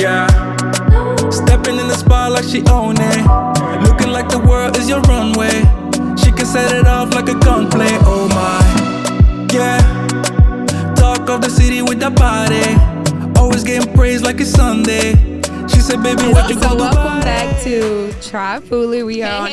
Yeah. Stepping in the spot like she own it. Looking like the world is your runway. She can set it off like a gunplay. Oh my. Yeah. Talk of the city with that body. Always getting praised like it's Sunday. She said, baby, what you gonna do? Welcome back to Try Foolery. We are on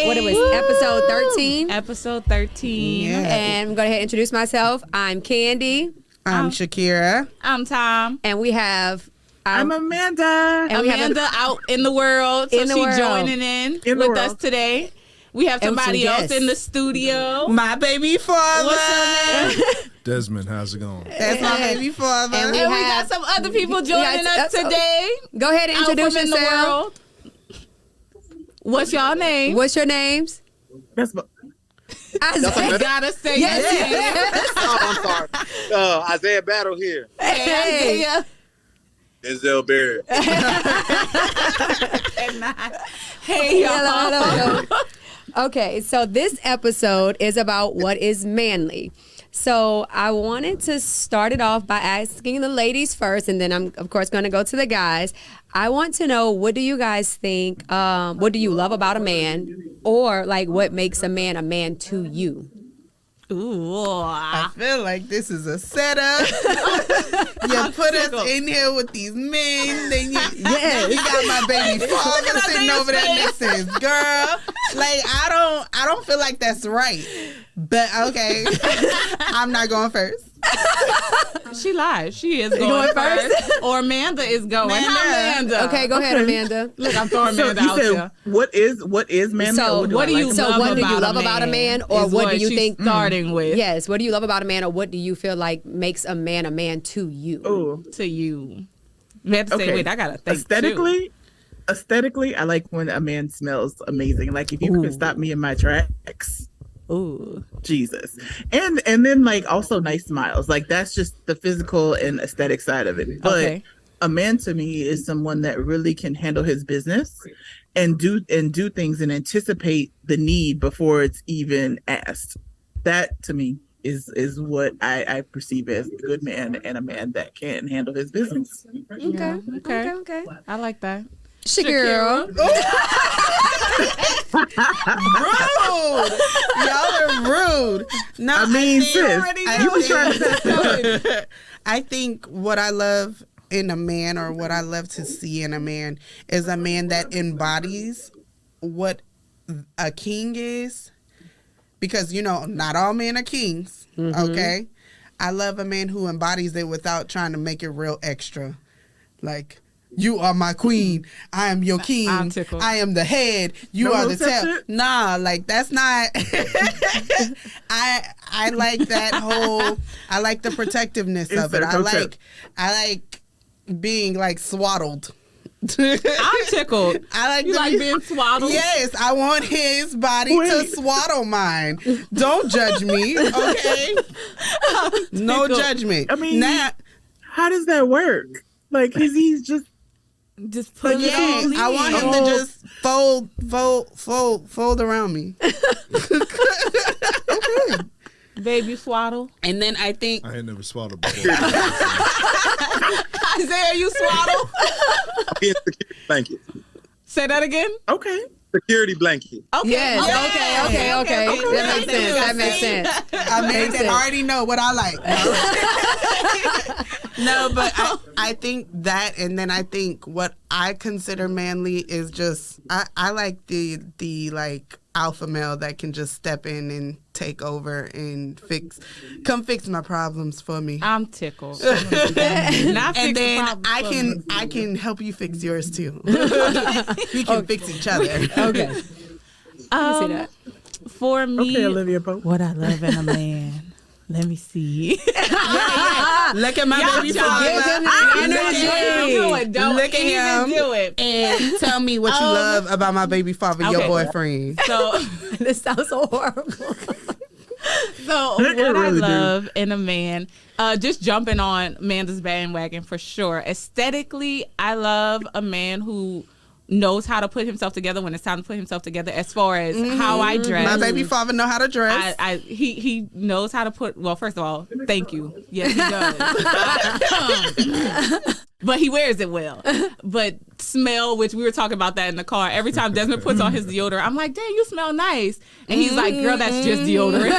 what it was, episode 13. Episode 13. Yeah. And I'm going to ahead and introduce myself. I'm Candy. I'm Shakira. I'm Tom. And we have I'm Amanda. And we have out in the world. So in the she's world. joining in with us today. We have somebody else in the studio. My baby father. What's your name? Desmond, how's it going? That's my baby father. And we got some other people joining us today. Go ahead and introduce in the yourself. world. What's y'all name? What's your names? That's my, Isaiah. Gotta say Yes. Oh, I'm sorry. Isaiah Battle here. Hey. Isaiah. Denzel Barrett. Hey, y'all. Hello. Okay, so this episode is about what is manly. So I wanted to start it off by asking the ladies first, and then I'm, of course, going to go to the guys. I want to know, what do you guys think, what do you love about a man, or like what makes a man to you? Ooh. I feel like this is a setup. You put us in here with these men, then you got my baby father sitting over there next to his girl. Like I don't feel like that's right. But okay, I'm not going first. She lied. She is going first. Or Amanda is going. Hi, Amanda. Okay, go ahead, Amanda. Look, I'm throwing Amanda out there. What is man? So what do you love about a man, or what do you think? Starting with Yes. What do you love about a man, or what do you feel like makes a man to you? Oh, to you. We have to say, wait, I gotta think. Aesthetically, I like when a man smells amazing. Like if you can stop me in my tracks. Ooh. Jesus. And then like also nice smiles. Like that's just the physical and aesthetic side of it. But a man to me is someone that really can handle his business and do things and anticipate the need before it's even asked. That to me is what I perceive as a good man, and a man that can handle his business. Okay. I like that. Shakira. Rude. Y'all are rude. No, I mean, sis, you be trying to I think what I love in a man, or what I love to see in a man, is a man that embodies what a king is. Because, not all men are kings, okay? I love a man who embodies it without trying to make it real extra. Like, you are my queen. I am your king. I am the head. You are the tail. Nah, like that's not. I like that whole. I like the protectiveness of it. I like being like swaddled. I'm tickled. I like being swaddled. Yes, I want his body to swaddle mine. Don't judge me, okay? No judgment. I mean, how does that work? Like, he's just put it on. I want him to just fold around me. Okay. Baby swaddle. And then I think I ain't never swaddled before. Isaiah, you swaddle? Security blanket. Say that again. Okay. Security blanket. Okay. Yes. Okay. That makes sense. I mean, they already know what I like. No, but I think that, and then I think what I consider manly is just I like the like alpha male that can just step in and take over and come fix my problems for me. I'm tickled. And then I can help you fix yours too. We can fix each other. Okay. I see that. For me, okay, Olivia Pope. What I love in a man. Let me see. Look at my baby father. Look at him. Do it. And tell me what you love about my baby father, your boyfriend. So this sounds so horrible. So what I love in a man, just jumping on Amanda's bandwagon for sure. Aesthetically, I love a man who knows how to put himself together when it's time to put himself together, as far as how I dress. My baby father know how to dress. He knows how to put, well, first of all, thank you. Yes, he does. but he wears it well. But smell, which we were talking about that in the car. Every time Desmond puts on his deodorant, I'm like, "Dang, you smell nice," and he's like, "Girl, that's just deodorant."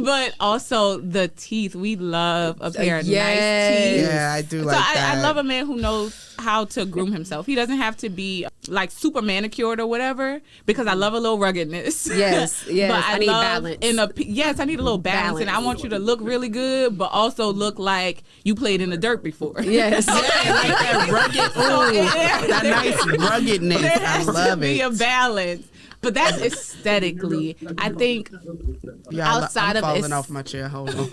But also the teeth. We love a pair of nice teeth. Yeah, I do like So that. I love a man who knows how to groom himself. He doesn't have to be like super manicured or whatever, because I love a little ruggedness. Yes, yes. But I need love balance. Yes, I need a little balance, and I want you to look really good, but also look like you played in the dirt before. Yes. Like that rugged, that nice ruggedness. There I has to love be it. a balance. But that's aesthetically, I think, Yeah, outside I'm of falling off my chair. Hold on.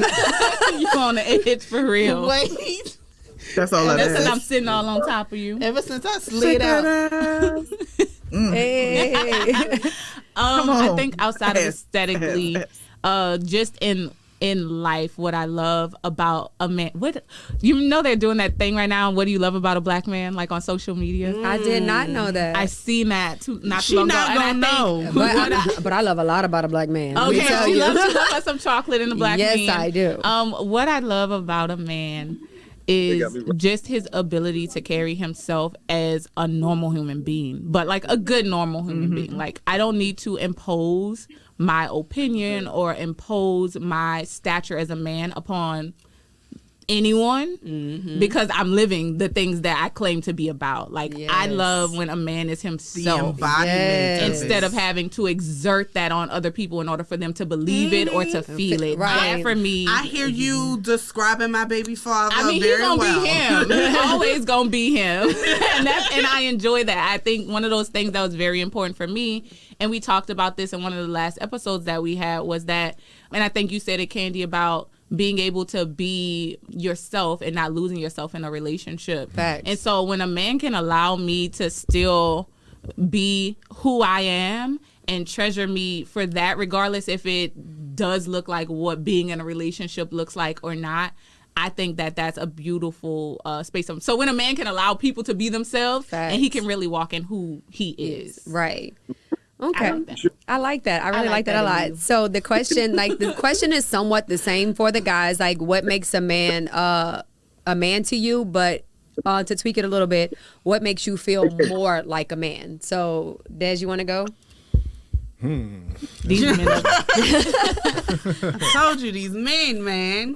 you're on the edge for real. Wait. That's all that Listen, is. I'm sitting all on top of you. Ever since I slid out. Hey. Come I on. think outside of Pass, aesthetically, just in life, what I love about a man, what you know they're doing that thing right now. What do you love about a black man? Like on social media, I did not know that. I seen that not too She long ago. not and gonna I think, know. but I love a lot about a black man. let me Okay, tell she you. loves some chocolate in the black man. Yes, I do. What I love about a man is just his ability to carry himself as a normal human being, but like a good normal human being. Like, I don't need to impose my opinion or impose my stature as a man upon anyone because I'm living the things that I claim to be about. Like, I Yes. love when a man is The himself embodiment Yes. of instead it. of having to exert that on other people in order for them to believe it or to feel it. Right. That for me, I hear you describing my baby father I mean, very he's gonna well. be him. He's always gonna be him, and I enjoy that. I think one of those things that was very important for me, and we talked about this in one of the last episodes that we had, was that, and I think you said it, Candy, about being able to be yourself and not losing yourself in a relationship. Facts. And so when a man can allow me to still be who I am and treasure me for that, regardless if it does look like what being in a relationship looks like or not, I think that that's a beautiful space. So when a man can allow people to be themselves, Facts. and he can really walk in who he is. Right. Okay. I like that. I really like like that a that in lot. you. So the question is somewhat the same for the guys. Like, what makes a man to you? But to tweak it a little bit, what makes you feel more like a man? So, Des, you want to go? These men are- I told you these men, man.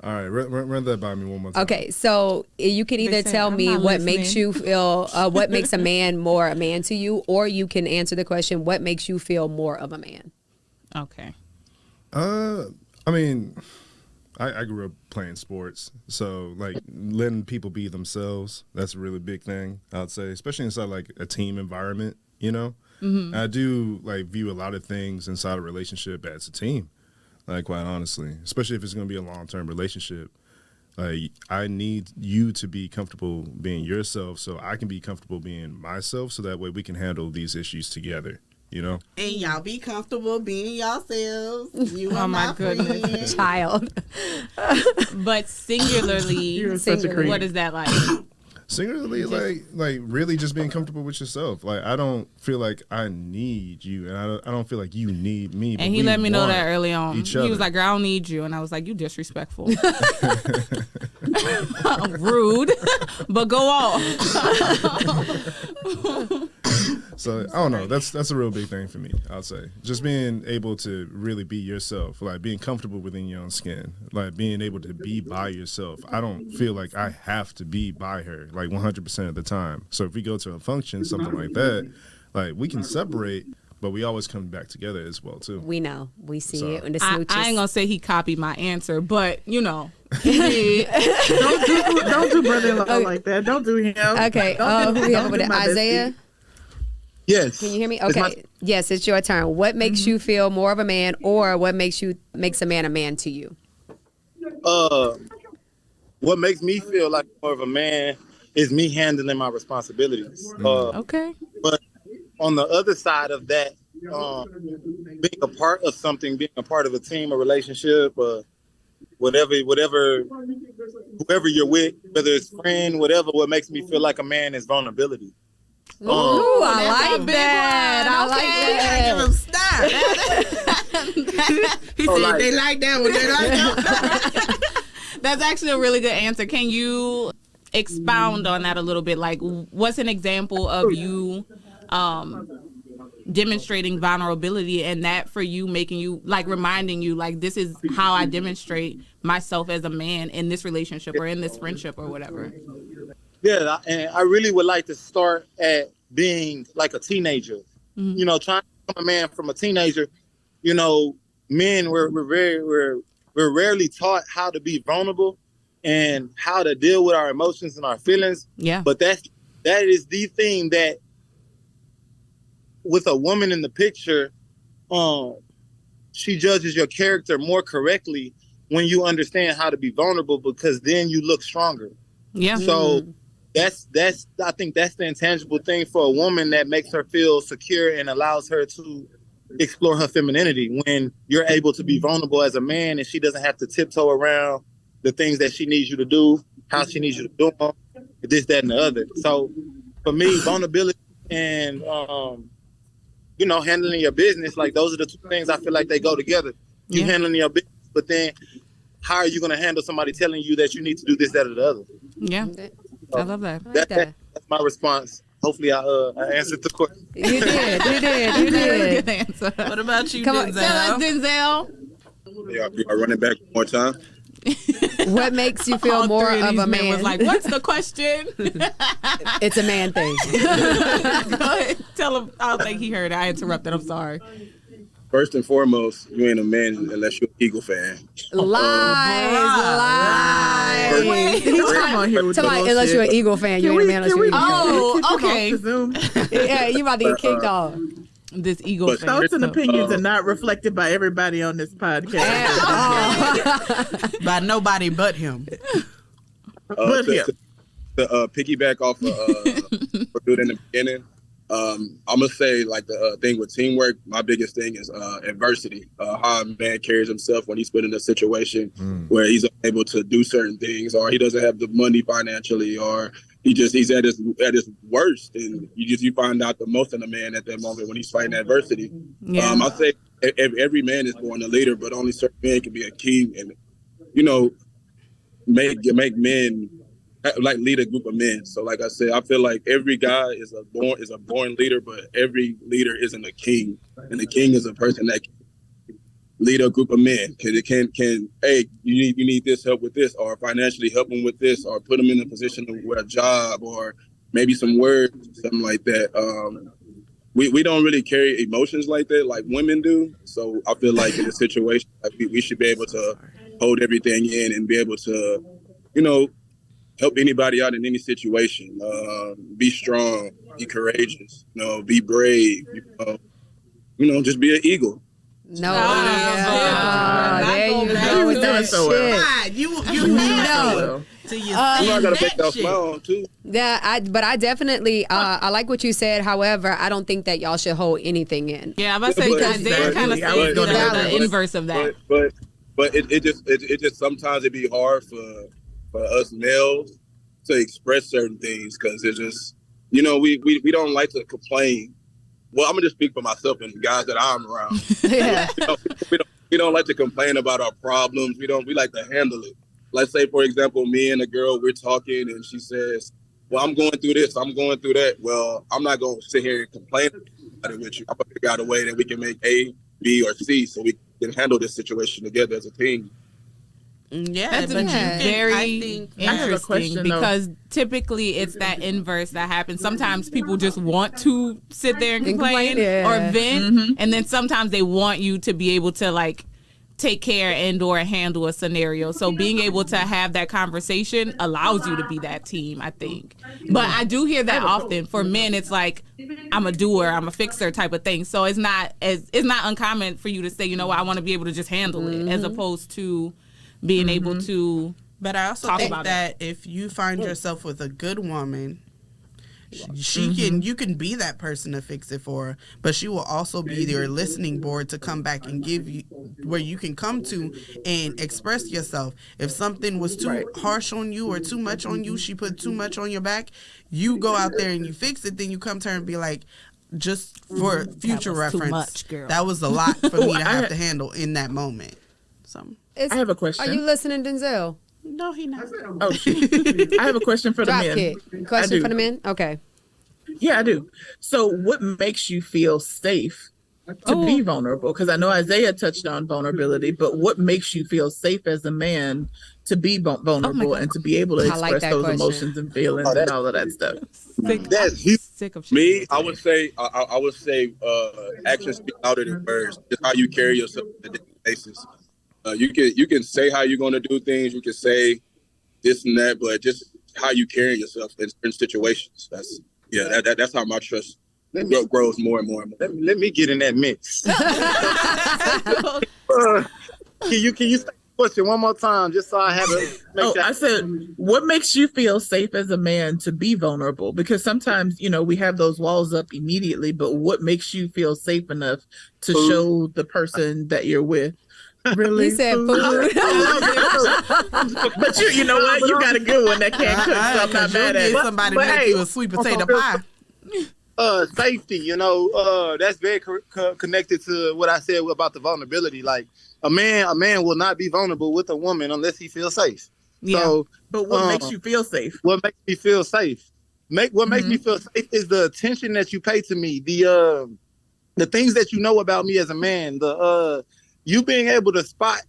All right, run that by me one more time. Okay, so you can either said, tell "I'm me not what listening." makes you feel, what makes a man more a man to you, or you can answer the question, what makes you feel more of a man? okay. I mean, I grew up playing sports, so like letting people be themselves, that's a really big thing, I'd say, especially inside like a team environment, you know? I do like view a lot of things inside a relationship as a team, like quite honestly, especially if it's going to be a long-term relationship. Like, I need you to be comfortable being yourself so I can be comfortable being myself, so that way we can handle these issues together, you know? And y'all be comfortable being yourselves. You Oh, are my my goodness. friend. Child. But singularly, You're such a creep. what is that like? Singularly, like really just being comfortable with yourself. Like, I don't feel like I need you, and I don't feel like you need me. But And he we let me know want that early on. each He other. was like, "Girl, I don't need you," and I was like, "You disrespectful." Rude, but go on. So I don't know. That's a real big thing for me. I'll say just being able to really be yourself, like being comfortable within your own skin, like being able to be by yourself. I don't feel like I have to be by her like 100% of the time. So if we go to a function, something like that, like we can separate, but we always come back together as well too. We know. We see So- it in the I smooches. ain't gonna say he copied my answer, but you know, he did. Don't do brother-in-law like that. Don't do him. Okay, Don't do- who we have don't over do there? my bestie. Isaiah? Yes. Can you hear me? It's my- Okay. Yes, it's your turn. What makes you feel more of a man, or what makes a man to you? What makes me feel like more of a man is me handling my responsibilities. Okay. But on the other side of that, being a part of something, being a part of a team, a relationship, whoever you're with, whether it's friend, whatever, what makes me feel like a man is vulnerability. Ooh, I that's a like big that. one. I Okay. like that. Give him stop. He Oh, said like- they like that one. They like that one. That's actually a really good answer. Can you expound on that a little bit? Like, what's an example of you demonstrating vulnerability, and that for you making you, like, reminding you, like, this is how I demonstrate myself as a man in this relationship or in this friendship or whatever? Yeah, and I really would like to start at being like a teenager. You know, trying to become a man from a teenager. You know, men we're rarely taught how to be vulnerable and how to deal with our emotions and our feelings. Yeah. But that is the thing that, with a woman in the picture, she judges your character more correctly when you understand how to be vulnerable, because then you look stronger. Yeah. So that's I think that's the intangible thing for a woman that makes her feel secure and allows her to explore her femininity, when you're able to be vulnerable as a man and she doesn't have to tiptoe around the things that she needs you to do, how she needs you to do them, this, that, and the other. So for me, vulnerability and you know, handling your business, like, those are the two things I feel like they go together. You handling your business, but then how are you going to handle somebody telling you that you need to do this, that, or the other? Yeah. I love that. That's my response. Hopefully I answered the question. You did. Good answer. What about you, Come on, Denzel? Tell us, Denzel. You are running back one more time. What makes you feel All more three of these a men man? was like, what's the question? It's a man thing. Go ahead. Tell him. I don't think he heard it. I interrupted. I'm sorry. First and foremost, you ain't a man unless you're an Eagle fan. Lies. Come on here with the Somebody, bullshit. unless you're an Eagle fan, you ain't a man unless you're an Eagle fan. Oh, okay. Yeah, you about to get kicked off. This Eagle But fan. Thoughts and stuff. opinions are not reflected by everybody on this podcast. By nobody but him. But to, yeah. to piggyback off of what we did in the beginning, I'm gonna say, like, the thing with teamwork, my biggest thing is adversity. How a man carries himself when he's put in a situation where he's unable to do certain things, or he doesn't have the money financially, or he's at his worst, and you find out the most in a man at that moment when he's fighting adversity. Yeah. I say every man is born a leader, but only certain men can be a king, and make men like lead a group of men. So, like I said, I feel like every guy is a born leader, but every leader isn't a king, and the king is a person that can lead a group of men. Hey, you need this help with this, or financially help them with this, or put them in a position with a job, or maybe some words, something like that. We don't really carry emotions like that, like women do. So I feel like in a situation, like, we should be able to hold everything in and be able to, help anybody out in any situation. Be strong, be courageous, be brave, just be an eagle. No. There you you go with that so shit. God, you know. So you I gotta make that shit. smile too. Yeah, but I definitely I like what you said. However, I don't think that y'all should hold anything in. Yeah, I'm about to say, because they're kind of I was saying gonna say the that. inverse of that. But it just sometimes it be hard for us males to express certain things, because it's just we don't like to complain. Well, I'm gonna just speak for myself and the guys that I'm around. Yeah. We don't like to complain about our problems. We like to handle it. Let's say, for example, me and a girl, we're talking and she says, well, I'm going through this, I'm going through that. Well, I'm not going to sit here and complain about it with you. I'm going to figure out a way that we can make A, B, or C so we can handle this situation together as a team. Yeah, That's but very I think I have a interesting, question, because typically it's that inverse that happens. Sometimes people just want to sit there and complain yeah. or vent, and then sometimes they want you to be able to, like, take care and or handle a scenario. So being able to have that conversation allows you to be that team, I think. But I do hear that often. For men, it's like, I'm a doer, I'm a fixer type of thing. So it's not uncommon for you to say, I want to be able to just handle it, as opposed to being able to. But I also talk think about that if you find yourself with a good woman, you can be that person to fix it for her, but she will also be your listening board to come back and give you where you can come to and express yourself. If something was too harsh on you or too much on you, she put too much on your back, you go out there and you fix it, then you come to her and be like, just for future reference, too much, girl. that was a lot for me to have to handle in that moment. So I have a question. Are you listening, Denzel? No, he not. Oh, I have a question for the Drop men. kick. Question for the men? Okay. Yeah, I do. So, what makes you feel safe to be vulnerable? Because I know Isaiah touched on vulnerability, but what makes you feel safe as a man to be vulnerable and to be able to I like express that those question. emotions and feelings and all of that stuff? That's huge. Sick of Me, I would say actions speak louder than words. Just how you carry yourself on a daily basis. You can say how you're going to do things. You can say this and that, but just how you carry yourself in certain situations. That's how my trust grows more and more and more. Let me get in that mix. Can you say the question one more time just so I have a make sure? I said, what makes you feel safe as a man to be vulnerable? Because sometimes, we have those walls up immediately, but what makes you feel safe enough to show the person that you're with? Really? He said food. But you know what? You got a good one that can't cook, so I'm not mad at it. Somebody make you a sweet potato pie. Safety, that's very connected to what I said about the vulnerability. Like a man will not be vulnerable with a woman unless he feels safe. Yeah. So, but what makes you feel safe? What makes me feel safe? What makes me feel safe is the attention that you pay to me, the things that you know about me as a man, you being able to spot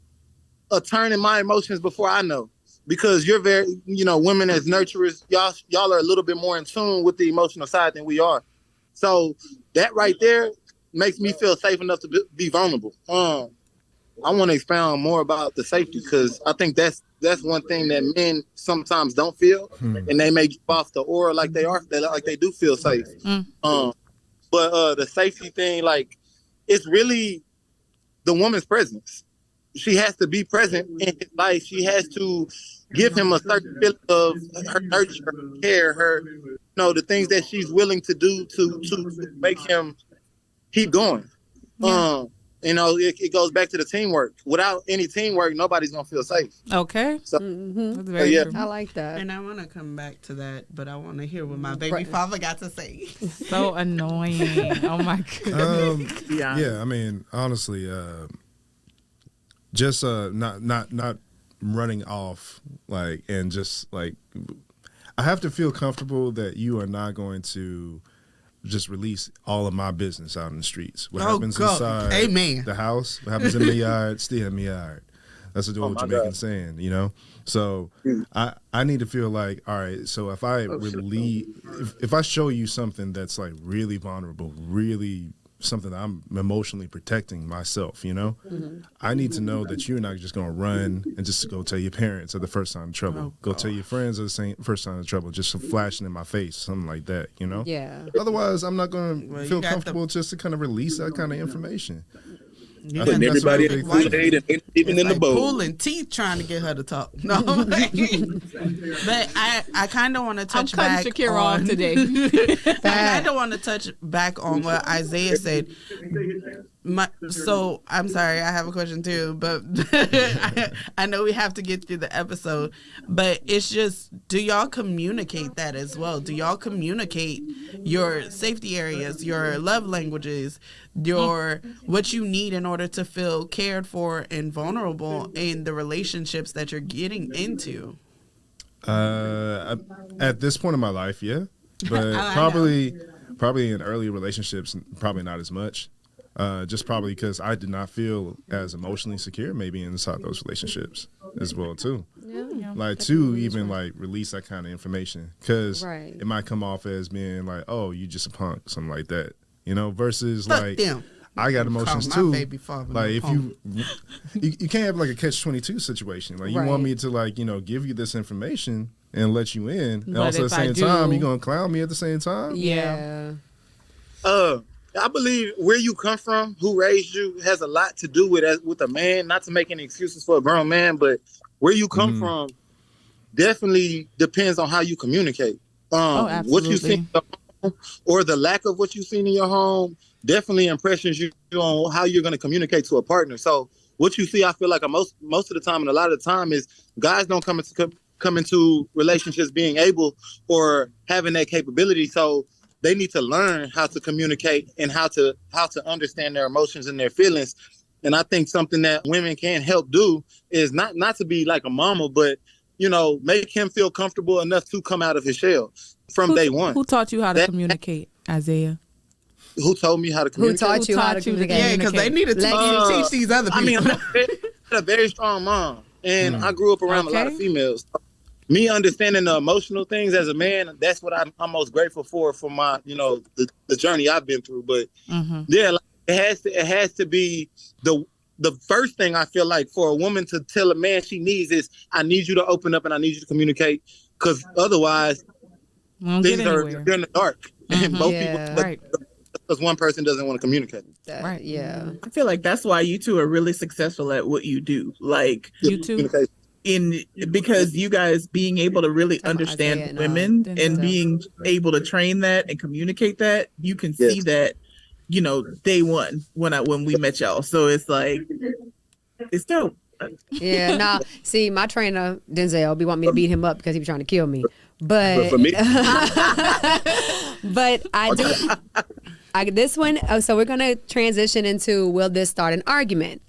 a turn in my emotions before I know. Because you're very, women as nurturers, y'all are a little bit more in tune with the emotional side than we are. So that right there makes me feel safe enough to be vulnerable. I want to expound more about the safety because I think that's one thing that men sometimes don't feel, and they may give off the aura like they do feel safe. But the safety thing, like, it's really the woman's presence. She has to be present in his life. She has to give him a certain feeling of her nurture, her care, her, the things that she's willing to do to make him keep going. Yeah. It goes back to the teamwork. Without any teamwork, nobody's gonna feel safe. Okay. So, that's very true. I like that. And I want to come back to that, but I want to hear what my baby father got to say. So annoying. Oh my goodness. Yeah, I mean, honestly, just not running off, and just I have to feel comfortable that you are not going to just release all of my business out in the streets. What happens inside the house, what happens in the yard, stay in the yard. That's an old Jamaican saying, So I need to feel like, all right, so if I if I show you something that's really vulnerable, really something that I'm emotionally protecting myself, I need to know that you're not just going to run and just go tell your parents at the first sign of trouble. Go tell your friends at the first sign of trouble, just flashing in my face, something like that, Yeah. Otherwise, I'm not going to feel comfortable just to kind of release that kind of information. Putting everybody in Kool-Aid and even in the bowl. Pulling teeth trying to get her to talk. No. But I kind of want to touch back on Shakira on today. I kind of want to touch back on what Isaiah said. So I'm sorry, I have a question too, but I know we have to get through the episode, but it's just, do y'all communicate that as well? Do y'all communicate your safety areas, your love languages, your what you need in order to feel cared for and vulnerable in the relationships that you're getting into? At this point in my life, yeah, but probably in early relationships, probably not as much. Just probably because I did not feel as emotionally secure maybe inside those relationships as well too. Yeah. To even release that kind of information, because it might come off as being oh, you just a punk, something like that, versus I got emotions too. If you can't have a catch-22 situation. You want me to give you this information and let you in, and also at the same time you're gonna clown me at the same time. Yeah. I believe where you come from, who raised you, has a lot to do with a man. Not to make any excuses for a grown man, but where you come from definitely depends on how you communicate. What you see in your home, or the lack of what you've seen in your home, definitely impressions you on how you're going to communicate to a partner. So what you see, I feel like most of the time, and a lot of the time, is guys don't come into relationships being able or having that capability. So they need to learn how to communicate and how to understand their emotions and their feelings. And I think something that women can help do is not to be like a mama, but make him feel comfortable enough to come out of his shell from day one. Who taught you how to communicate, Isaiah? Who told me how to communicate? Who taught you how to communicate? Yeah, because they need to teach these other people. I mean, I had a very strong mom, and I grew up around a lot of females. Me understanding the emotional things as a man, that's what I'm most grateful for my, the journey I've been through. But yeah, like, it has to be the first thing I feel like for a woman to tell a man she needs is, I need you to open up and I need you to communicate, because otherwise things you're in the dark. And both people, because one person doesn't want to communicate. Right. Yeah. I feel like that's why you two are really successful at what you do. Like you two, because you guys being able to really understand women and being able to train that and communicate that, you can see that, day one when we met y'all. So it's like, it's dope. Yeah. Now, see, my trainer Denzel be wanting me to beat him up because he be trying to kill me. But for me, but I do. This one. So we're gonna transition into will this start an argument,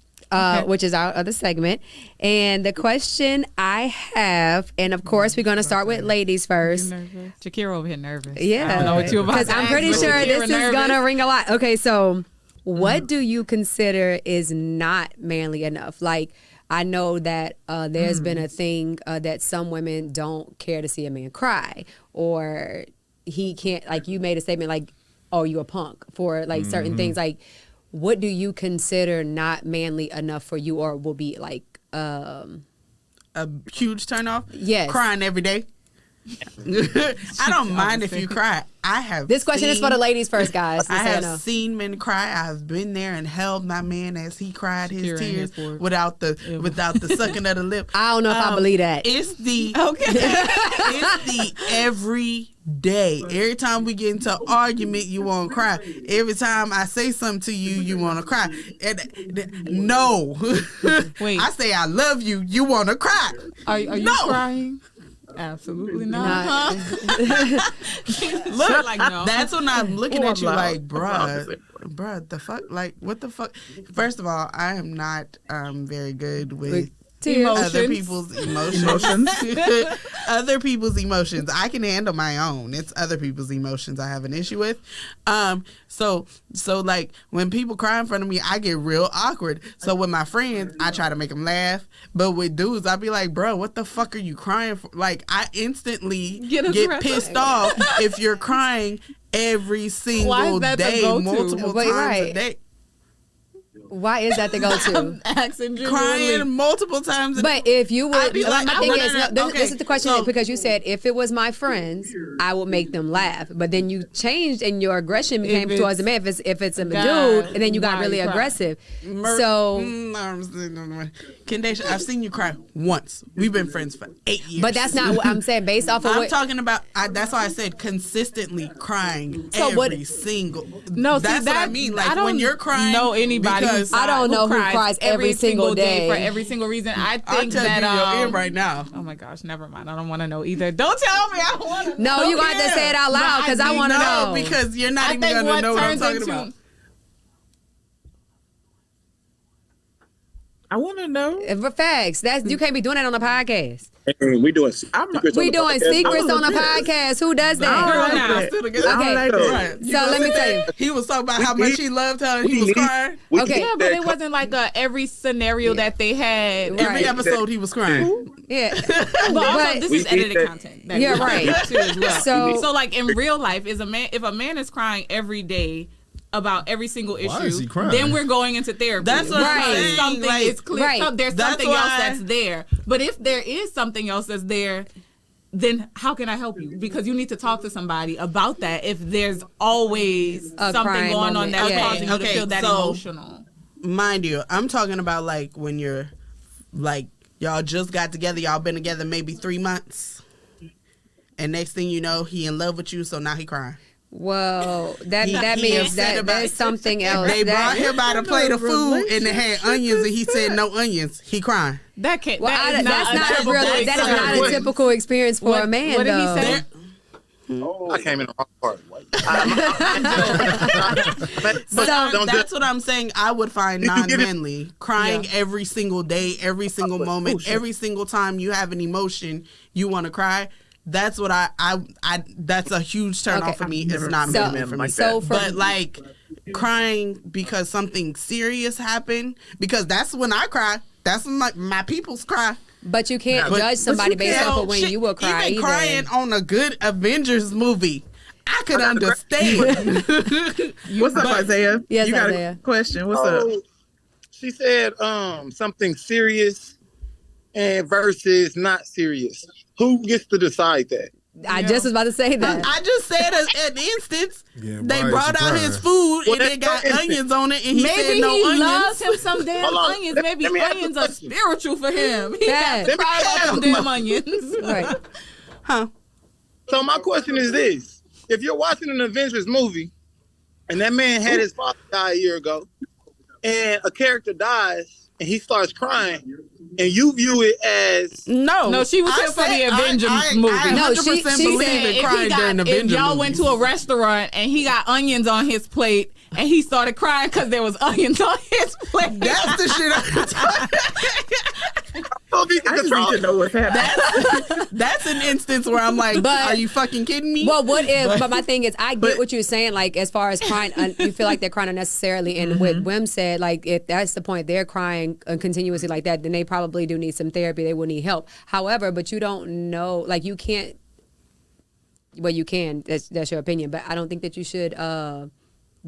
which is our other segment. And the question I have, and of course we're gonna start with ladies first. Shakira over here nervous. Yeah, I don't know what you about. Because I'm pretty sure this is gonna ring a lot. Okay, so what do you consider is not manly enough? Like, I know that there's been a thing that some women don't care to see a man cry, or he can't, like you made a statement like, oh, you a punk for like certain things. Like, what do you consider not manly enough for you, or will be like a huge turnoff? Yes. Crying every day. I don't mind if you cry. This question is for the ladies first, guys. I have seen men cry. I've been there and held my man as he cried his tears without the sucking of the lip. I don't know if I believe that. It's the it's the every day. Every time we get into an argument, you want to cry. Every time I say something to you, you want to cry. No. Wait. I say I love you, you want to cry. Are you crying? Absolutely not. Look, like, no. That's when I'm looking at you like, bruh, the fuck? Like, what the fuck? First of all, I am not very good with other people's emotions. Other people's emotions. I can handle my own. It's other people's emotions I have an issue with. So like when people cry in front of me, I get real awkward. So with my friends, I try to make them laugh. But with dudes, I'll be like, bro, what the fuck are you crying for? Like, I instantly get pissed off if you're crying every single day, multiple times a day. Why is that the go-to? Crying multiple times a day. But if you would, this is the question, because you said if it was my friends, I would make them laugh. But then you changed and your aggression became towards the man. If it's a dude, and then you got really aggressive. Kendesha, I've seen you cry once. We've been friends for 8 years. But that's not what I'm saying. Based off of I'm talking about, that's why I said consistently crying single. No, that's what I mean. Like, when you're crying, know anybody. I don't know who cries every single day for every single reason. I think I'll tell that you your ear right now. Oh my gosh, never mind. I don't want to know either. Don't tell me. I don't want to. No, you got to say it out loud because I want to know. Because you're not even going to know what I'm talking about. I want to know. For facts. You can't be doing that on a podcast. We doing secrets on a podcast. Who does that? So let me tell you. He was talking about how much he loved her and he was crying. Okay. Yeah, but it wasn't like every scenario that they had. Every episode he was crying. Yeah. But this is edited content. Yeah, right. As well. So like in real life, if a man is crying every day about every single issue, then we're going into therapy. That's what I'm saying. Something is clear. Right. So there's something else that's there. But if there is something else that's there, then how can I help you? Because you need to talk to somebody about that if there's always something going on that's causing you to feel that emotional. Mind you, I'm talking about like when you're like, y'all just got together, y'all been together maybe 3 months, and next thing you know, he in love with you, so now he crying. Well, that means that's something else. They brought him by to plate of food and they had onions and he said no onions. He crying. That can't. Well, that is not a typical experience for a man. What did he say? I came in the wrong part. But that's what I'm saying. I would find non-manly. Crying every single day, every single moment, every single time you have an emotion, you want to cry. That's what I that's a huge turn off for me. It's not manly for me. But like crying because something serious happened, because that's when I cry. That's when my people's cry. But you can't judge somebody based off of when you will cry. Even crying on a good Avengers movie, I could understand. What's up, Isaiah? Yes, you got Isaiah. a question? What's up? She said something serious and versus not serious. Who gets to decide that? I just was about to say that. I just said an instance. They brought out his food and they got onions on it, and he said no onions. Maybe he loves him some damn onions. Maybe onions are spiritual for him. He got to cry about some damn onions. Right. Huh. So my question is this: if you're watching an Avengers movie, and that man had his father die a year ago, and a character dies, and he starts crying, and you view it as no, she was here for the Avengers movie. No, she said if y'all went to a restaurant and he got onions on his plate and he started crying because there was onions on his plate. That's the shit I'm talking. I just need to know what's happening. That's an instance where I'm like, are you fucking kidding me? Well, what if? But my thing is, I get what you're saying. Like, as far as crying, you feel like they're crying unnecessarily. And what Wim said, like, if that's the point, they're crying continuously like that, then they probably do need some therapy. They will need help. However, but you don't know, like, you can't. Well, you can. That's your opinion. But I don't think that you should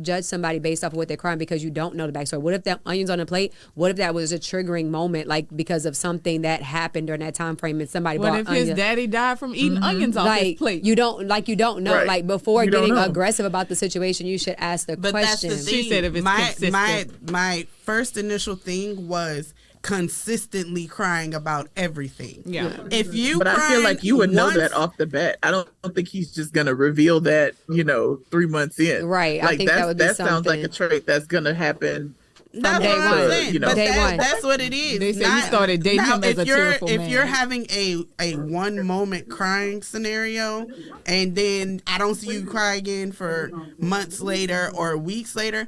judge somebody based off of what they're crying because you don't know the backstory. What if that onions on a plate? What if that was a triggering moment, like because of something that happened during that time frame and somebody brought onions? What if his daddy died from eating onions off his plate? You don't know. Right. Like before getting aggressive about the situation, you should ask the question. That's the thing. She said if it's consistent. My first initial thing was consistently crying about everything. Yeah. But I feel like you would know that off the bat. I don't think he's just gonna reveal that, 3 months in. Right. Like I think that would be something. Sounds like a trait that's gonna happen. That's day what I'm one. saying. But that's what it is. They said he started dating him as a tearful man. If you're having a one moment crying scenario and then I don't see you cry again for months later or weeks later,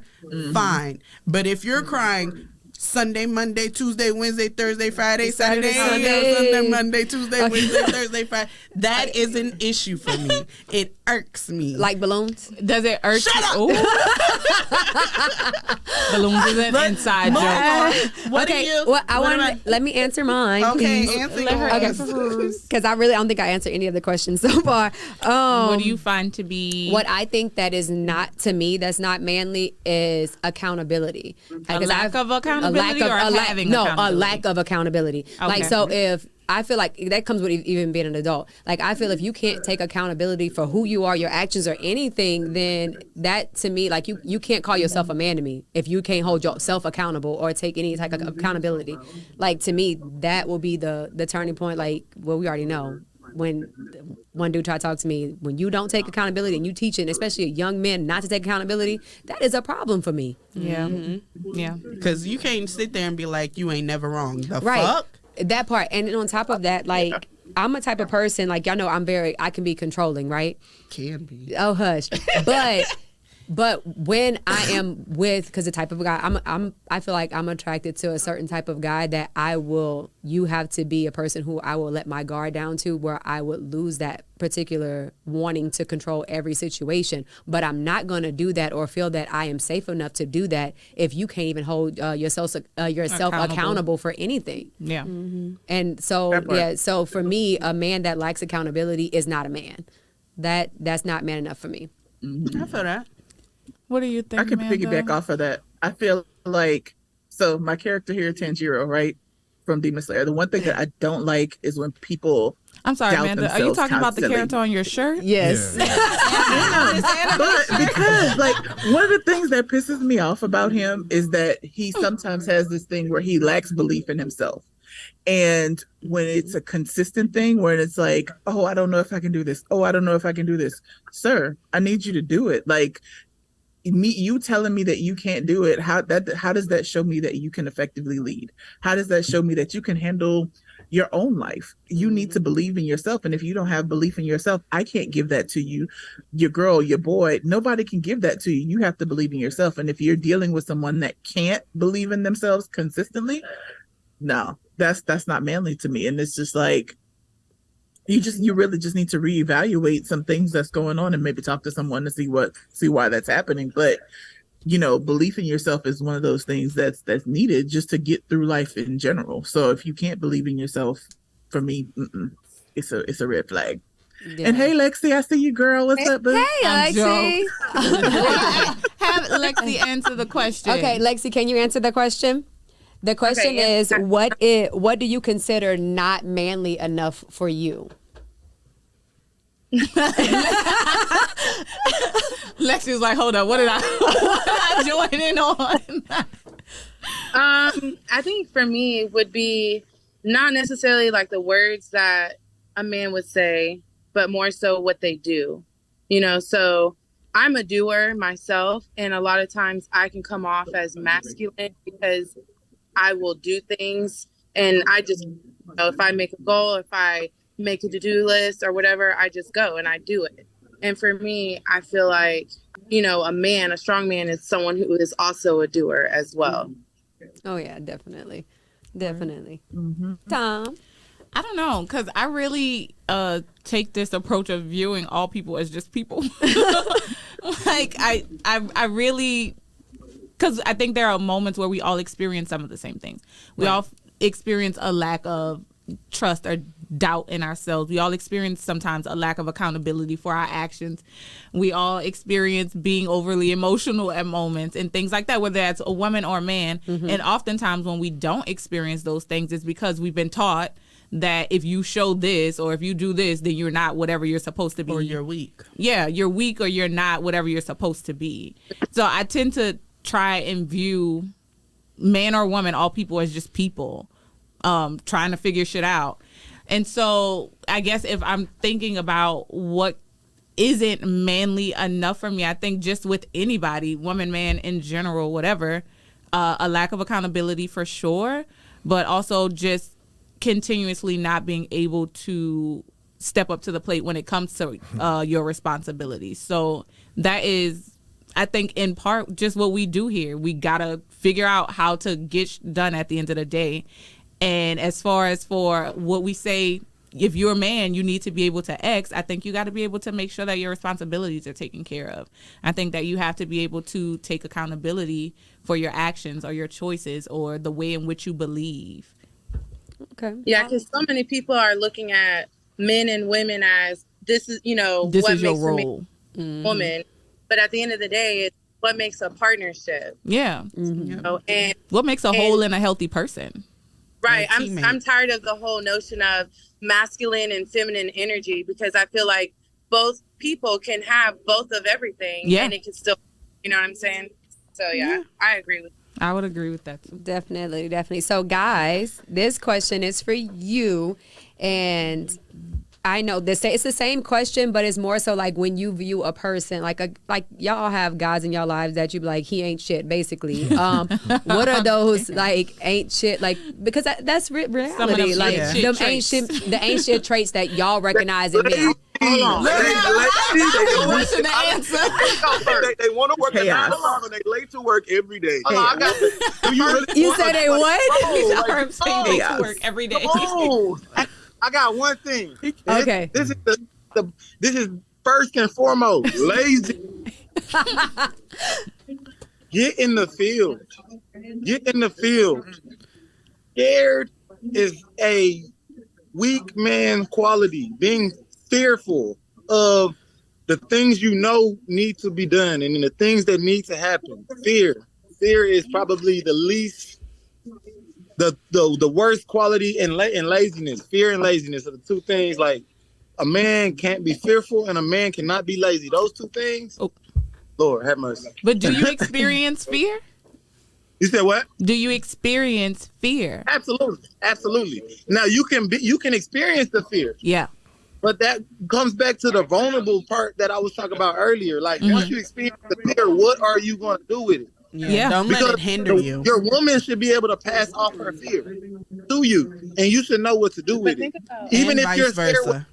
fine. But if you're crying Sunday, Monday, Tuesday, Wednesday, Thursday, Friday, Saturday, Sunday, Monday, Tuesday, Wednesday, Thursday, Friday. That is an issue for me. It irks me. Like balloons? Does it irk Shut up! Balloons is an inside joke. What do you? Well, let me answer mine. Okay, answer yours. Because I really don't think I answered any of the questions so far. What do you find to be? What I think that is not, to me, that's not manly is accountability. A lack of accountability or having accountability? No, a lack of accountability. Okay. Like, so if I feel like that comes with even being an adult. Like, I feel if you can't take accountability for who you are, your actions, or anything, then that, to me, like, you can't call yourself a man to me if you can't hold yourself accountable or take any type of accountability. Like, to me, that will be the turning point. Like, well, we already know. When one dude tried to talk to me, when you don't take accountability and you teach it, especially young men not to take accountability, that is a problem for me. Yeah. Yeah. Because you can't sit there and be like, you ain't never wrong. The Right. fuck? That part. And then on top of that, like, I'm a type of person, like, y'all know I can be controlling, right? Can be. Oh, hush. But when I am with, because the type of guy, I feel like I'm attracted to a certain type of guy that you have to be a person who I will let my guard down to, where I would lose that particular wanting to control every situation. But I'm not going to do that or feel that I am safe enough to do that if you can't even hold yourself accountable for anything. Yeah. And so, so for me, a man that lacks accountability is not a man. That's not man enough for me. I feel that. What do you think, I can Amanda? piggyback off of that. I feel like, so my character here, Tanjiro, right, from Demon Slayer, the one thing that I don't like is when people I'm sorry, doubt Amanda. Are you themselves talking about the constantly. character on your shirt? Yes. But because, like, one of the things that pisses me off about him is that he sometimes has this thing where he lacks belief in himself. And when it's a consistent thing where it's like, oh, I don't know if I can do this. Oh, I don't know if I can do this. Sir, I need you to do it. Like, you telling me that you can't do it, how does that show me that you can effectively lead? How does that show me that you can handle your own life. You need to believe in yourself. And if you don't have belief in yourself, I can't give that to you. Your girl, your boy, nobody can give that to you. You have to believe in yourself. And if you're dealing with someone that can't believe in themselves consistently, no, that's not manly to me. And it's just like, you really just need to reevaluate some things that's going on and maybe talk to someone to see why that's happening. But belief in yourself is one of those things that's needed just to get through life in general. So if you can't believe in yourself, for me, it's a red flag. Yeah. And hey, Lexi, I see you, girl. What's up, boo? Hey, Lexi. Have Lexi answer the question. Okay, Lexi, can you answer the question? The question is, what do you consider not manly enough for you? Lexi was like, hold up, what did I join in on? I think for me it would be not necessarily like the words that a man would say, but more so what they do. So I'm a doer myself, and a lot of times I can come off as masculine because I will do things, and I just, if I make a goal, if I make a to-do list or whatever, I just go and I do it. And for me, I feel like, a strong man is someone who is also a doer as well. Oh yeah, definitely. Mm-hmm. Tom? I don't know, because I really take this approach of viewing all people as just people. Like, I really, because I think there are moments where we all experience some of the same things. We all experience a lack of trust or doubt in ourselves. We all experience sometimes a lack of accountability for our actions. We all experience being overly emotional at moments and things like that, whether that's a woman or a man. Mm-hmm. And oftentimes when we don't experience those things, it's because we've been taught that if you show this or if you do this, then you're not whatever you're supposed to be. Or you're weak. Yeah, you're weak or you're not whatever you're supposed to be. So I tend to try and view man or woman, all people, as just people. Trying to figure shit out. And so I guess if I'm thinking about what isn't manly enough for me, I think just with anybody, woman, man, in general, whatever, a lack of accountability for sure, but also just continuously not being able to step up to the plate when it comes to your responsibilities. So that is, I think, in part just what we do here. We gotta figure out how to get done at the end of the day. And as far as for what we say, if you're a man, you need to be able to X, I think you got to be able to make sure that your responsibilities are taken care of. I think that you have to be able to take accountability for your actions or your choices or the way in which you believe. Okay. Yeah, because so many people are looking at men and women as this is, this what is your makes role. A woman. But at the end of the day, it's what makes a partnership. Yeah. Mm-hmm. And what makes a whole and a healthy person. Right. I'm tired of the whole notion of masculine and feminine energy, because I feel like both people can have both of everything. Yeah. And it can still, you know what I'm saying? So, yeah. I agree with that. I would agree with that too. Definitely. So, guys, this question is for you. And I know it's the same question, but it's more so like when you view a person, like y'all have guys in y'all lives that you be like, he ain't shit, basically. What are those like ain't shit, like, because that's reality, like the ain't shit traits that y'all recognize in men. Hold on. They want to work at 9 to 5 and they late to work every day. You said they what? They to work every day. I got one thing. Okay. This is first and foremost lazy. Get in the field. Scared is a weak man quality. Being fearful of the things need to be done and the things that need to happen. Fear is probably the least. The worst quality in laziness. Fear and laziness are the two things. Like, a man can't be fearful and a man cannot be lazy. Those two things. Oh. Lord have mercy. But do you experience fear? You said what? Do you experience fear? Absolutely. Now you can experience the fear. Yeah. But that comes back to the vulnerable part that I was talking about earlier. Like, once you experience the fear, what are you going to do with it? Yeah. Don't let it hinder you. Your woman should be able to pass off her fear to to you, and you should know what to do with it. Even if you're scared,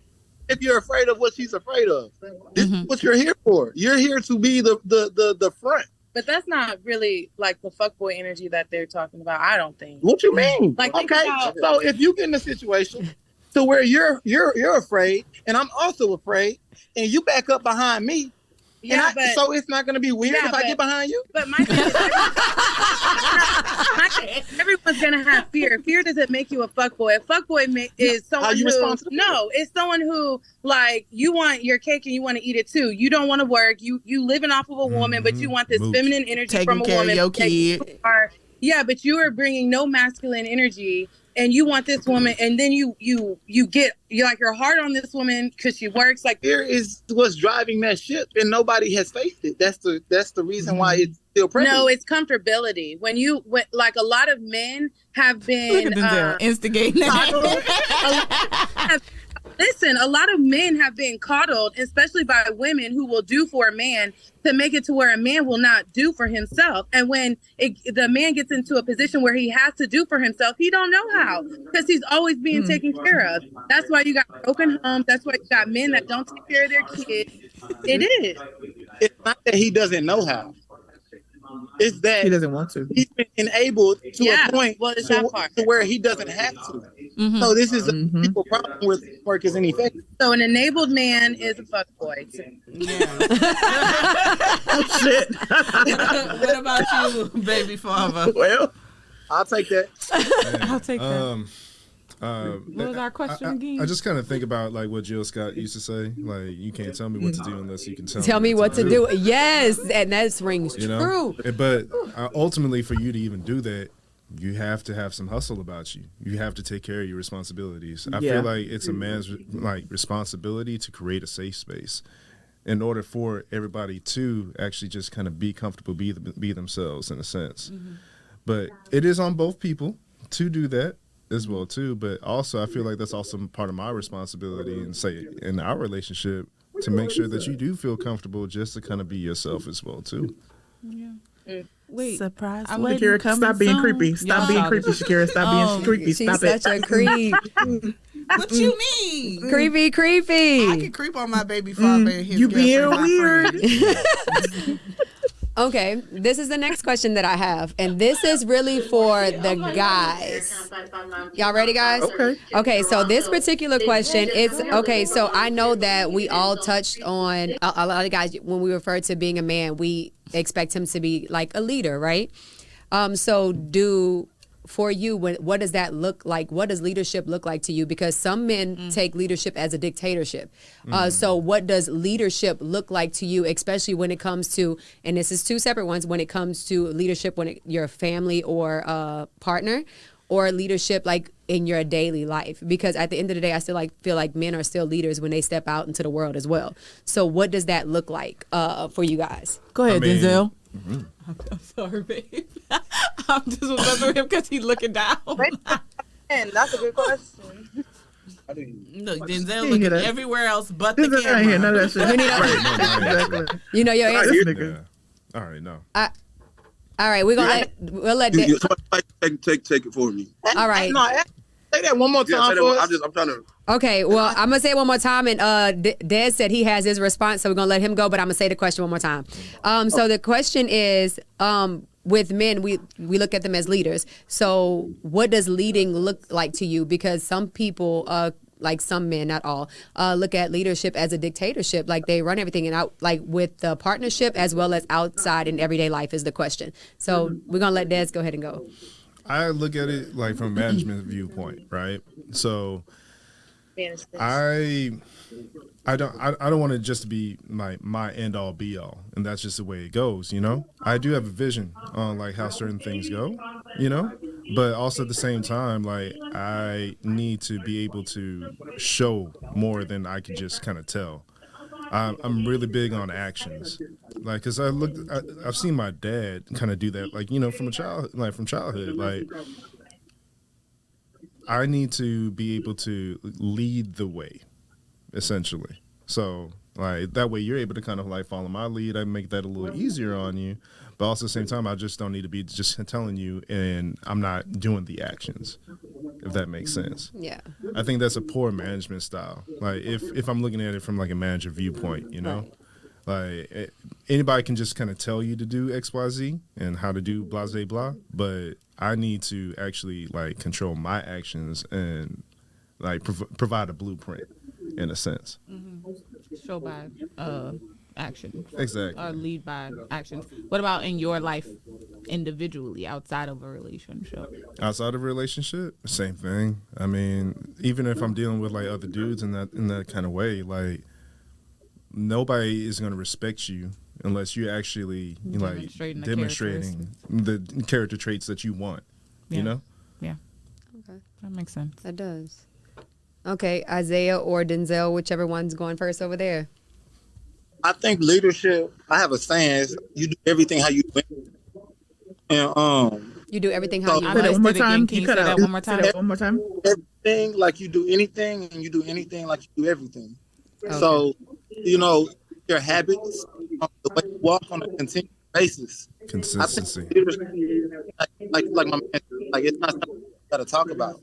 if you're afraid of what she's afraid of, this is what you're here for. You're here to be the front. But that's not really like the fuckboy energy that they're talking about. I don't think. What you mean? Like, okay, so if you get in a situation to where you're afraid, and I'm also afraid, and you back up behind me. Yeah, so it's not going to be weird if I get behind you. But my thing is, everyone's going to have fear. Fear doesn't make you a fuckboy. A fuckboy is someone who it's someone who like you want your cake and you want to eat it too. You don't want to work. You living off of a woman, but you want this feminine energy from a woman. Taking care of your kid. Yeah, but you are bringing no masculine energy. And you want this woman, and then you're hard on this woman because she works. Like, fear is what's driving that ship, and nobody has faced it. That's the reason why it's still prevalent. No, it's comfortability. When like a lot of men have been instigating. Listen, a lot of men have been coddled, especially by women who will do for a man to make it to where a man will not do for himself. And when the man gets into a position where he has to do for himself, he don't know how because he's always being taken care of. That's why you got broken homes. That's why you got men that don't take care of their kids. It is. It's not that he doesn't know how. It's that he doesn't want to. He's been enabled to a point to where he doesn't have to. So this is a people problem with work is ineffective. So an enabled man is a fuckboy. Yeah. Oh shit. What about you, baby father? Well, I'll take that. I'll take that. What was our question again? I just kind of think about like what Jill Scott used to say, like you can't tell me what to do unless you can tell me what to do. Yes, and that rings true. But ultimately, for you to even do that, you have to have some hustle about you. You have to take care of your responsibilities. I feel like it's a man's responsibility to create a safe space in order for everybody to actually just kind of be comfortable, be themselves in a sense. But it is on both people to do that as well too. But also, I feel like that's also part of my responsibility and say in our relationship to make sure that you do feel comfortable just to kind of be yourself as well too. Yeah. Wait, surprise! Shakira, stop being creepy. Stop being creepy, Shakira. Stop being creepy. Stop it. She's such a creep. What you mean? Creepy. I can creep on my baby father and his you being weird. Okay, this is the next question that I have, and this is really for the guys. Y'all ready, guys? Okay, so this particular question, so I know that we all touched on, a lot of guys, when we refer to being a man, we expect him to be like a leader, right? For you, what does that look like? What does leadership look like to you? Because some men take leadership as a dictatorship. So what does leadership look like to you, especially when it comes to, and this is two separate ones, when it comes to leadership when you're family or partner, or leadership like in your daily life? Because at the end of the day, I still feel like men are still leaders when they step out into the world as well. So what does that look like for you guys? Go ahead, Denzel. I'm sorry, babe. I'm just remembering him because he's looking down. That's a good question. Look, Denzel looking everywhere else but the camera. Here, none of that shit. You know your answer. Yeah. All right, no. All right, we'll let take it for me. All right. No, say that one more time for us. I'm trying to. Okay, well, I'm going to say it one more time, and Des said he has his response, so we're going to let him go, but I'm going to say the question one more time. So the question is, with men, we look at them as leaders. So what does leading look like to you? Because some people, like some men, not all, look at leadership as a dictatorship, like they run everything, and out like with the partnership as well as outside in everyday life is the question. So we're going to let Des go ahead and go. I look at it like from a management viewpoint, right? So I don't want it just to be like my end all be all, and that's just the way it goes, you know. I do have a vision on like how certain things go, you know, but also at the same time, like I need to be able to show more than I can just kind of tell. I'm really big on actions, like because I've seen my dad kind of do that, like you know, from childhood, like I need to be able to lead the way, essentially. So Like that way you're able to kind of like follow my lead. I make that a little easier on you. But also at the same time, I just don't need to be just telling you and I'm not doing the actions, if that makes sense. Yeah. I think that's a poor management style. Like if I'm looking at it from like a manager viewpoint, you know, like anybody can just kind of tell you to do X, Y, Z and how to do blah, blah, blah. But I need to actually like control my actions and like provide a blueprint in a sense. Show by action. Exactly. Or lead by action. What about in your life individually outside of a relationship? Outside of a relationship, same thing. I mean, even if I'm dealing with like other dudes in that kind of way, like nobody is going to respect you unless you're actually like demonstrating the character traits that you want. Yeah. You know? Okay. That makes sense. That does. Okay, Isaiah or Denzel, whichever one's going first over there. I think leadership, I have a saying, is you do everything how you win. And you do everything how you Say that one more time. Can you say that one more time? Say that one more time. everything like you do anything, and you do anything like you do everything. Okay. So, you know, your habits, the way you walk on a continuous basis. Consistency. I think leadership, like my man, like it's not something you gotta talk about.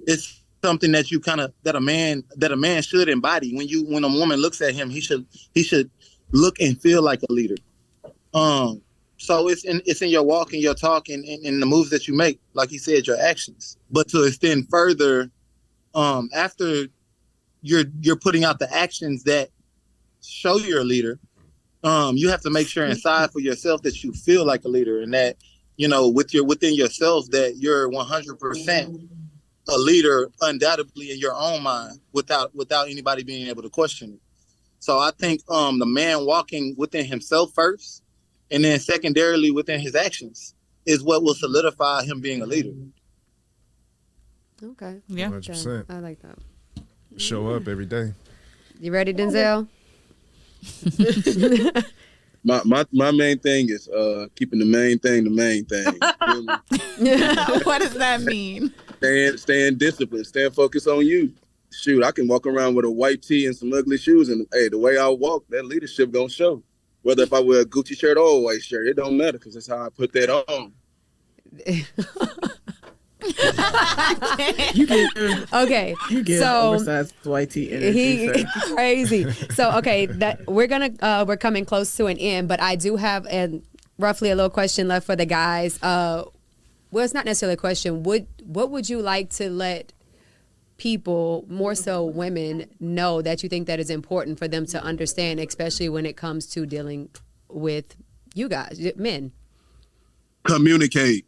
It's something that you that a man should embody. When a woman looks at him, he should look and feel like a leader. So it's in your walk and your talk and in the moves that you make, like he said, your actions. But to extend further, after you're putting out the actions that show you're a leader, you have to make sure inside for yourself that you feel like a leader, and that within yourself that you're 100% a leader, undoubtedly in your own mind, without anybody being able to question it. So I think the man walking within himself first, and then secondarily within his actions, is what will solidify him being a leader. Okay. Yeah. 100%. I like that. Show up every day. You ready, Denzel? My main thing is keeping the main thing the main thing. What does that mean? Staying disciplined, staying focused on you. Shoot, I can walk around with a white tee and some ugly shoes, and hey, the way I walk, that leadership gonna show. Whether if I wear a Gucci shirt or a white shirt, it don't matter because that's how I put that on. Okay, You get so oversized white tee energy. he crazy. So okay, that we're coming close to an end, but I do have roughly a little question left for the guys. Well, it's not necessarily a question. What would you like to let people, more so women, know that you think that is important for them to understand, especially when it comes to dealing with you guys, men? Communicate.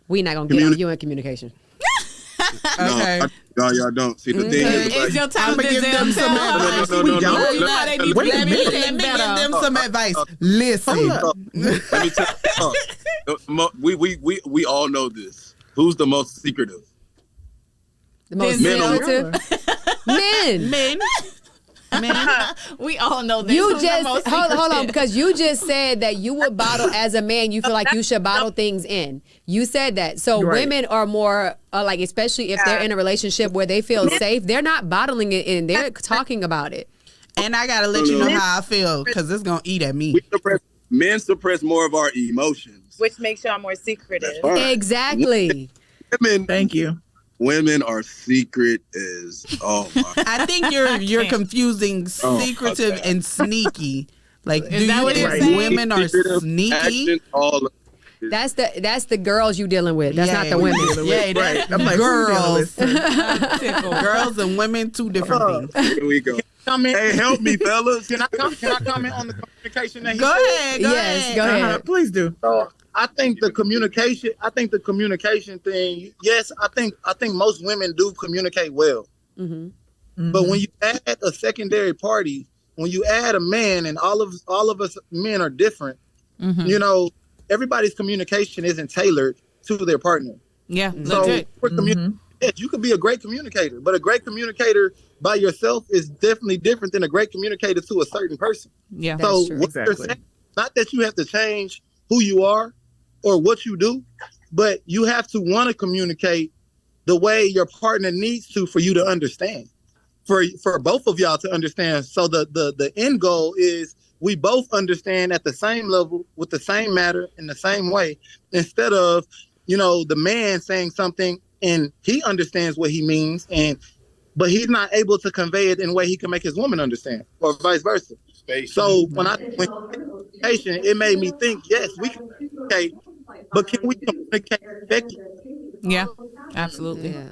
We not gonna get on you in communication. Okay. No, y'all don't. See, the thing is, It's your time to give them some advice. No. We don't. You know they be Wait a let me minute. get Let me give better. them some advice. Listen. let me tell you, we all know this. Who's the most secretive? The most Men or sensitive men. Men. We all know this. You Who's the just most hold on, secretive? because you just said that you would bottle as a man. You feel like you should bottle things in. You said that. So Right. women are more like, especially if they're in a relationship where they feel safe, they're not bottling it in. They're talking about it. And I gotta let you know how I feel, because it's gonna eat at me. Men suppress more of our emotions. Which makes y'all more secretive. That's fine. Exactly. Thank you. Women are secret as oh my. I think you're confusing Oh, secretive okay. and sneaky. Like, do that you what think you're saying? women are Secretive, sneaky? action, all of That's the girls you dealing with. That's not the women. Yeah, Right. I'm like, girls. Tickle. Girls and women, two different things. Here we go. Hey, help me, fellas. Can I comment on the communication that he Go said? ahead. Go Yes, ahead. go ahead. Please do. So I think the communication thing. Yes, I think most women do communicate well. Mm-hmm. But when you add a secondary party, when you add a man, and all of us men are different, you know, everybody's communication isn't tailored to their partner. Yeah, So legit. yes, you can be a great communicator, but a great communicator by yourself is definitely different than a great communicator to a certain person. Yeah. That's So true. what you're Exactly. saying, not that you have to change who you are or what you do, but you have to want to communicate the way your partner needs to for you to understand. for both of y'all to understand. So the end goal is we both understand at the same level with the same matter in the same way, instead of, the man saying something and he understands what he means, but he's not able to convey it in a way he can make his woman understand, or vice versa. So when communication, it made me think, yes, we can communicate, but can we communicate effectively? Yeah, absolutely. Yeah.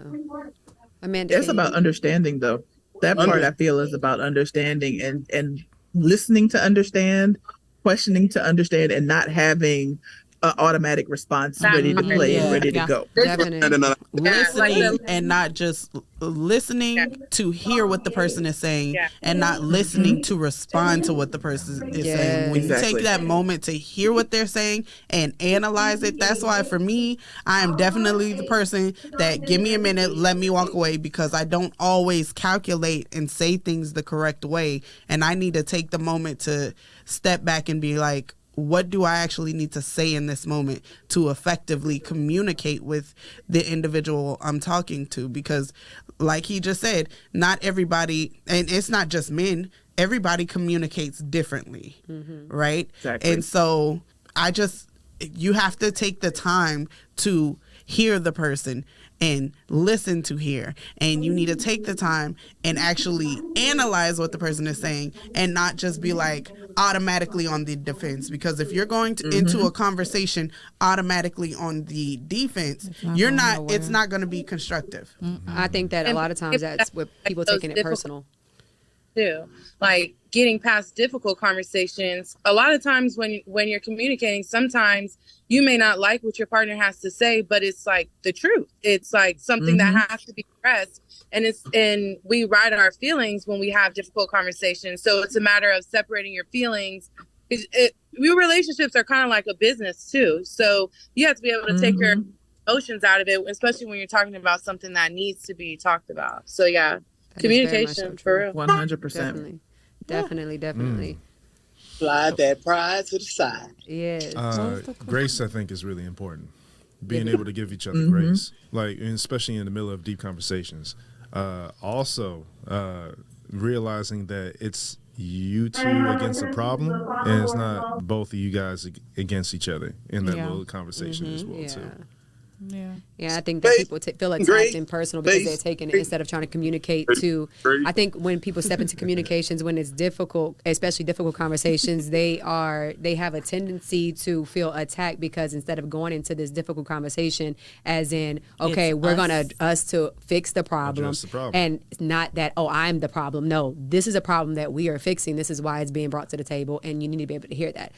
Amanda, it's about understanding, though. That part I feel is about understanding and listening to understand, questioning to understand, and not having an automatic response ready to play and ready to go. Definitely. Listening and not just listening to hear what the person is saying and not listening to respond to what the person is saying. When you take that moment to hear what they're saying and analyze it, that's why for me, I am definitely the person that give me a minute, let me walk away, because I don't always calculate and say things the correct way. And I need to take the moment to step back and be like, what do I actually need to say in this moment to effectively communicate with the individual I'm talking to? Because like he just said, not everybody, and it's not just men, everybody communicates differently, right? Exactly. And so you have to take the time to hear the person and listen to hear, and you need to take the time and actually analyze what the person is saying and not just be like automatically on the defense, because if you're going into a conversation automatically on the defense, it's not going to be constructive. I think that a lot of times that's with people taking it personal too. Like getting past difficult conversations. A lot of times when you're communicating, sometimes you may not like what your partner has to say, but it's like the truth. It's like something that has to be expressed, and we ride our feelings when we have difficult conversations. So it's a matter of separating your feelings. Your relationships are kind of like a business too. So you have to be able to take your emotions out of it, especially when you're talking about something that needs to be talked about. So yeah, communication for real. 100%. Definitely. Slide that pride to the side. Yes. Grace, I think, is really important. Being able to give each other grace, like, and especially in the middle of deep conversations. Also, realizing that it's you two against the problem, and it's not both of you guys against each other in that little conversation as well, too. Yeah, I think that people feel attacked and personal because they're taking it instead of trying to communicate to. I think when people step into communications, when it's difficult, especially difficult conversations, they have a tendency to feel attacked because instead of going into this difficult conversation as in, okay, we're gonna to fix the problem, and not that, oh, I'm the problem. No, this is a problem that we are fixing. This is why it's being brought to the table, and you need to be able to hear that.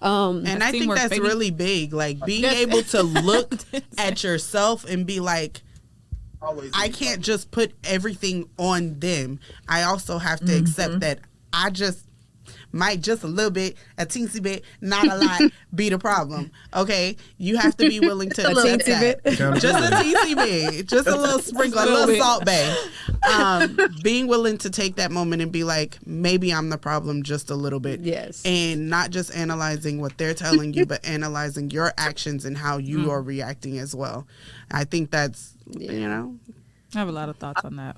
And I think that's really big, like being able to look at yourself and be like, I can't just put everything on them. I also have to accept that I just might just a little bit, a teensy bit, not a lot, be the problem. Okay? You have to be willing to accept that. Just a teensy bit. Just a little sprinkle, a little salt bay. Being willing to take that moment and be like, maybe I'm the problem just a little bit. Yes. And not just analyzing what they're telling you, but analyzing your actions and how you are reacting as well. I think that's, I have a lot of thoughts on that.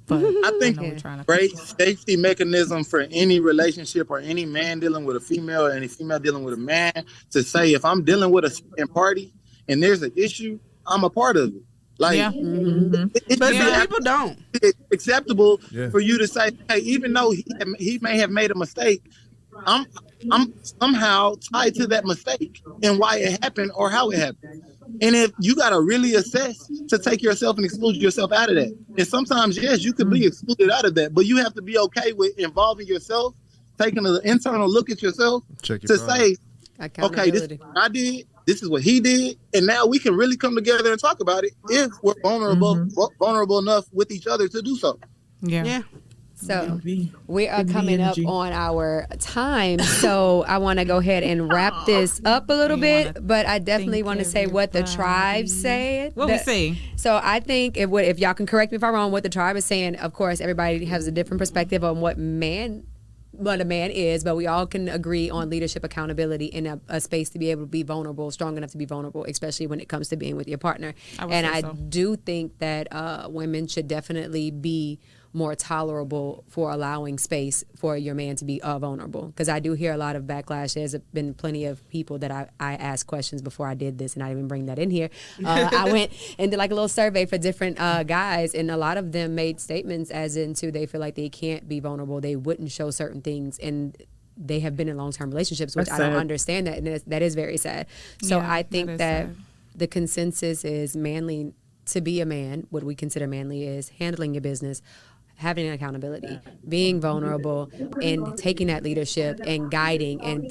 But I think great safety mechanism for any relationship or any man dealing with a female or any female dealing with a man to say, if I'm dealing with a second party and there's an issue, I'm a part of it. Like, but some people don't. It's acceptable for you to say, hey, even though he may have made a mistake, I'm somehow tied to that mistake and why it happened or how it happened. And if you got to really assess to take yourself and exclude yourself out of that. And sometimes, yes, you could be excluded out of that, but you have to be okay with involving yourself, taking an internal look at yourself to say, okay, this is what I did, this is what he did, and now we can really come together and talk about it if we're vulnerable enough with each other to do so. Yeah. So we are coming up on our time, so I want to go ahead and wrap this up a little bit, but I definitely want to say what the tribe said. What we say? So I think if y'all can correct me if I'm wrong, what the tribe is saying, of course, everybody has a different perspective on what a man is, but we all can agree on leadership accountability in a space to be able to be vulnerable, strong enough to be vulnerable, especially when it comes to being with your partner. I do think that women should definitely be more tolerable for allowing space for your man to be vulnerable. Because I do hear a lot of backlash. There's been plenty of people that I asked questions before I did this, and I didn't even bring that in here. I went and did like a little survey for different guys, and a lot of them made statements as into they feel like they can't be vulnerable. They wouldn't show certain things, and they have been in long-term relationships, which I don't understand that, and that is very sad. So I think that the consensus is manly. To be a man, what we consider manly is handling your business, having accountability, being vulnerable, and taking that leadership and guiding and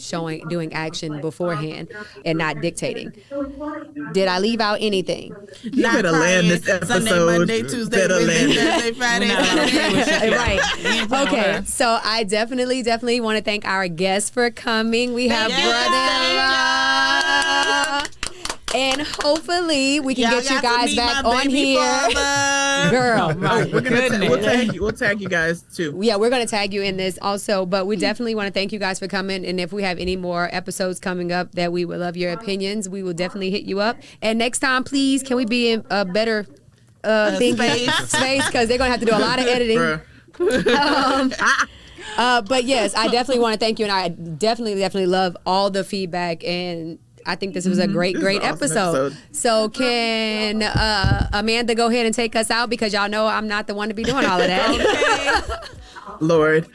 doing action beforehand and not dictating. Did I leave out anything? You better land this episode. Sunday, Monday, Tuesday, Wednesday, Thursday, Friday, Saturday. Right. Okay. So I definitely want to thank our guests for coming. We have brother-in-law. And hopefully we can get you guys back on here. Girl. We'll tag you guys too. Yeah, we're going to tag you in this also. But we definitely want to thank you guys for coming. And if we have any more episodes coming up that we would love your opinions, we will definitely hit you up. And next time, please, can we be in a better space? Because they're going to have to do a lot of editing. But yes, I definitely want to thank you. And I definitely love all the feedback, and I think this was a great episode. So can Amanda go ahead and take us out, because y'all know I'm not the one to be doing all of that. Okay. Lord.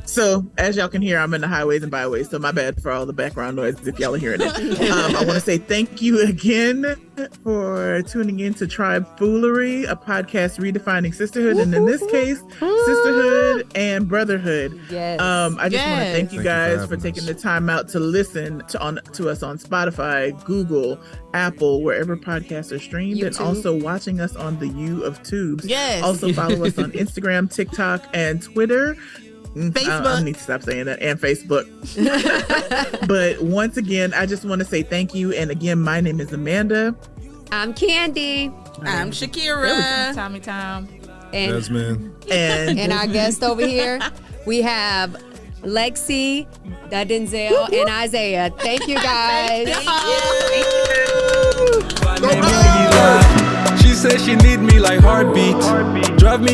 So as y'all can hear, I'm in the highways and byways, so my bad for all the background noise if y'all are hearing it. I want to say thank you again for tuning in to Tribe Foolery, a podcast redefining sisterhood, and in this case, sisterhood and brotherhood. Yes. I just want to thank you guys for taking the time out to listen to us on Spotify, Google, Apple, wherever podcasts are streamed, YouTube. And also watching us on the U of Tubes. Yes. Also follow us on Instagram, TikTok, and Twitter. Facebook. I need to stop saying that. And Facebook. But once again, I just want to say thank you. And again, my name is Amanda. I'm Candy. I'm Shakira. Tommy Tom. And Desmond. And our guest over here, we have Lexi, Denzel, and Isaiah. Thank you, guys. She said she need me like heartbeats. Drive me